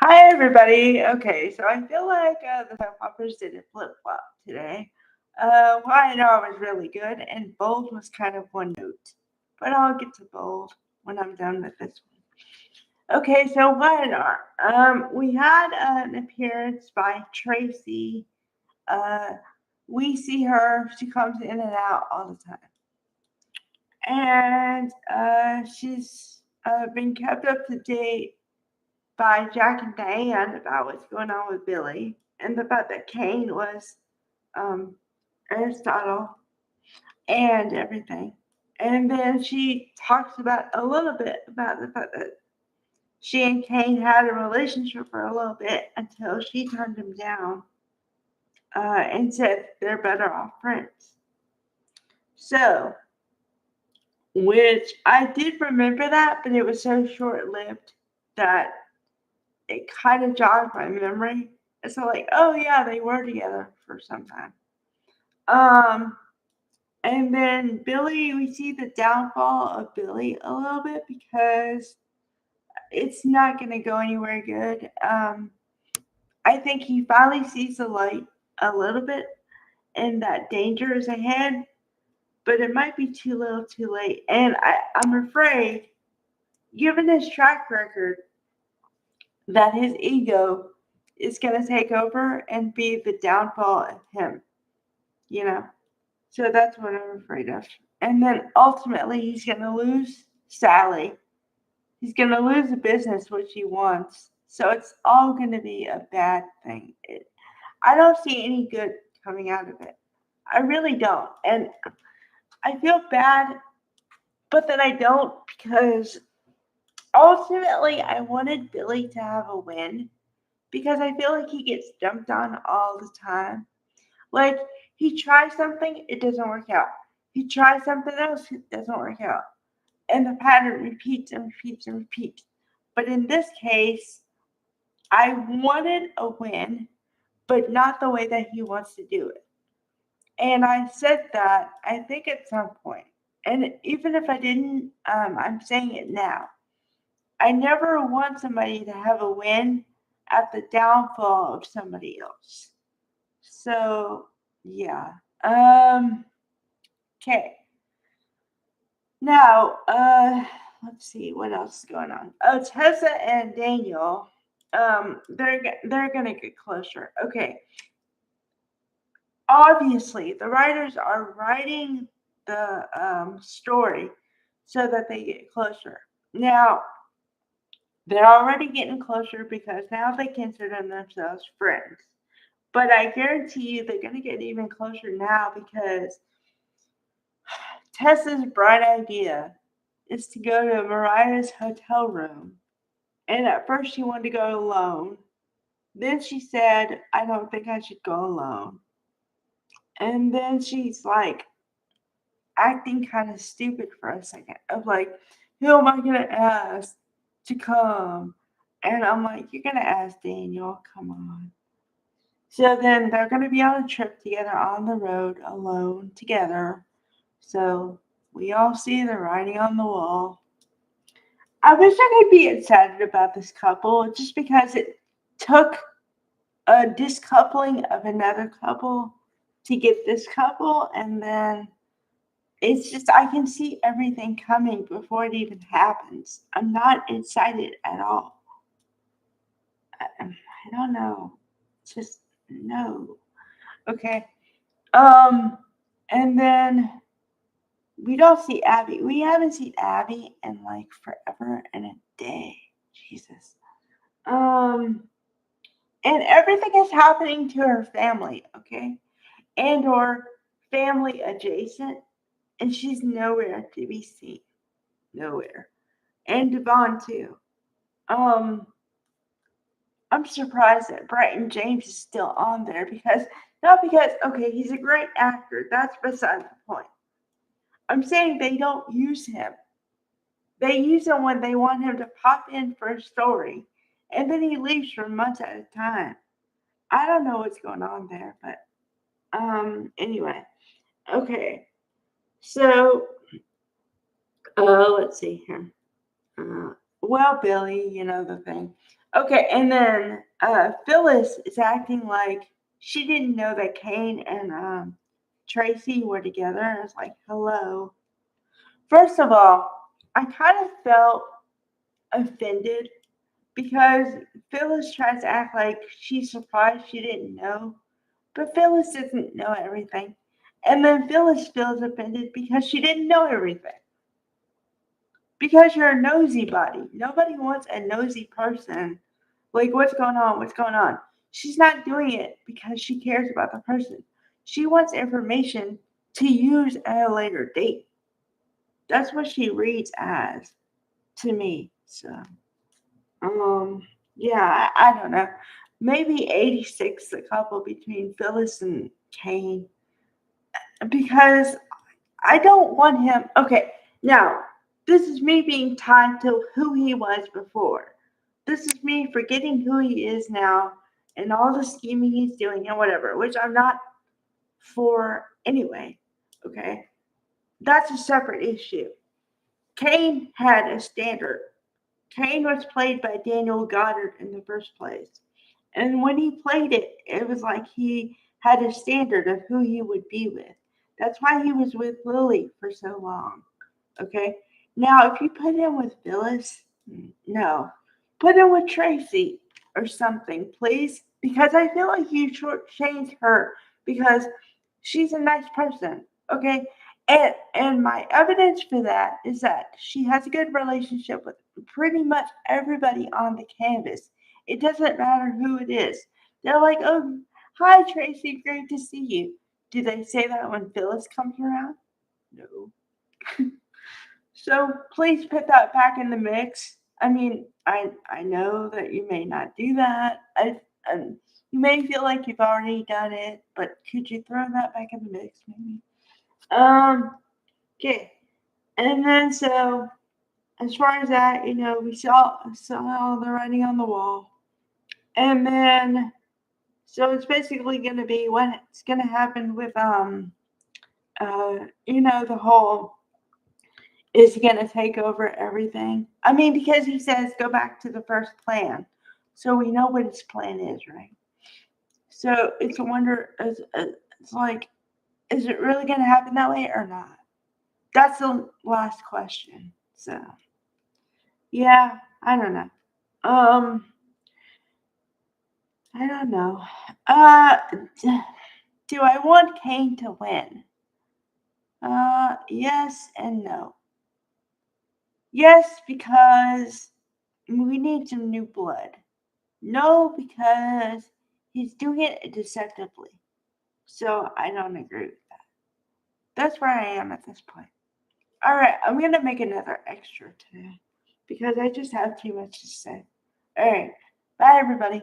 Hi, everybody. Okay, so I feel like the soap operas did a flip flop today. YNR was really good, and Bold was kind of one note. But I'll get to Bold when I'm done with this one. Okay, so YNR. We had an appearance by Tracy. Uh, we see her, she comes in and out all the time. And she's been kept up to date by Jack and Diane about what's going on with Billy and the fact that Kane was um, Aristotle and everything. And then she talks about a little bit about the fact that she and Kane had a relationship for a little bit until she turned him down and said they're better off friends. So, which I did remember that, but it was so short lived that it kind of jogged my memory. And so like, oh yeah, they were together for some time. Um, and then Billy, we see the downfall of Billy a little bit because it's not going to go anywhere good. I think he finally sees the light a little bit and that danger is ahead, but it might be too little too late. And I'm afraid, given his track record, that his ego is going to take over and be the downfall of him, you know? So that's what I'm afraid of. And then ultimately, he's going to lose Sally. He's going to lose the business which he wants. So it's all going to be a bad thing. I don't see any good coming out of it. I really don't. And I feel bad, but then I don't because ultimately I wanted Billy to have a win because I feel like he gets dumped on all the time. Like he tries something, it doesn't work out. He tries something else, it doesn't work out. And the pattern repeats and repeats and repeats. But in this case, I wanted a win, but not the way that he wants to do it. And I said that I think at some point, and even if I didn't, I'm saying it now. I never want somebody to have a win at the downfall of somebody else. So yeah. Okay. Now, let's see what else is going on. Oh, Tessa and Daniel, they're gonna get closer. Okay, obviously the writers are writing the story so that they get closer. Now, they're already getting closer because now they consider themselves friends. But I guarantee you they're gonna get even closer now because Tessa's bright idea is to go to Mariah's hotel room. And at first she wanted to go alone. Then she said, I don't think I should go alone. And then she's like acting kind of stupid for a second of like, who am I going to ask to come? And I'm like, you're going to ask Daniel, come on. So then they're going to be on a trip together on the road alone together. So we all see the writing on the wall. I wish I could be excited about this couple just because it took a discoupling of another couple to get this couple, and then it's just I can see everything coming before it even happens. I'm not excited at all. I don't know. Just no. Okay. Um, and then we don't see Abby. We haven't seen Abby in like forever and a day. Jesus. Um, and everything is happening to her family, okay? And or family adjacent, and she's nowhere to be seen. Nowhere. And Devon too. Um, I'm surprised that Brighton James is still on there because not because okay, he's a great actor, that's beside the point. I'm saying they don't use him. They use him when they want him to pop in for a story, and then he leaves for months at a time. I don't know what's going on there, but anyway. Okay. So let's see here. Uh, Well, Billy, you know the thing. Okay, and then Phyllis is acting like she didn't know that Kane and Tracy were together. I was like, hello. First of all, I kind of felt offended because Phyllis tries to act like she's surprised she didn't know, but Phyllis doesn't know everything. And then Phyllis feels offended because she didn't know everything. Because you're a nosy body. Nobody wants a nosy person. Like, what's going on? What's going on? She's not doing it because she cares about the person. She wants information to use at a later date. That's what she reads as to me. So, yeah, I don't know. Maybe 86, the couple between Phyllis and Kane. Because I don't want him. Okay, now, this is me being tied to who he was before. This is me forgetting who he is now and all the scheming he's doing and whatever, which I'm not for anyway. Okay, that's a separate issue. Kane had a standard. Kane was played by Daniel Goddard in the first place. And when he played it, it was like he had a standard of who he would be with. That's why he was with Lily for so long. Okay? Now, if you put him with Phyllis, no. Put him with Tracy or something, please. Because I feel like you shortchanged her because she's a nice person. Okay? And my evidence for that is that she has a good relationship with pretty much everybody on the canvas. It doesn't matter who it is. They're like, oh, hi, Tracy, great to see you. Do they say that when Phyllis comes around? No. So please put that back in the mix. I mean, I know that you may not do that. You may feel like you've already done it, but could you throw that back in the mix, maybe? Okay. And then so as far as that, we saw the writing on the wall. And then so it's basically gonna be what's gonna happen with the whole is gonna take over everything. I mean, because he says go back to the first plan. So we know what his plan is, right? So it's a wonder it's like, is it really gonna happen that way or not? That's the last question. So yeah, I don't know. Um, I don't know. Uh, do I want Kane to win? Yes and no. Yes, because we need some new blood. No, because he's doing it deceptively. So I don't agree with that. That's where I am at this point. All right, I'm gonna make another extra today because I just have too much to say. All right, bye everybody.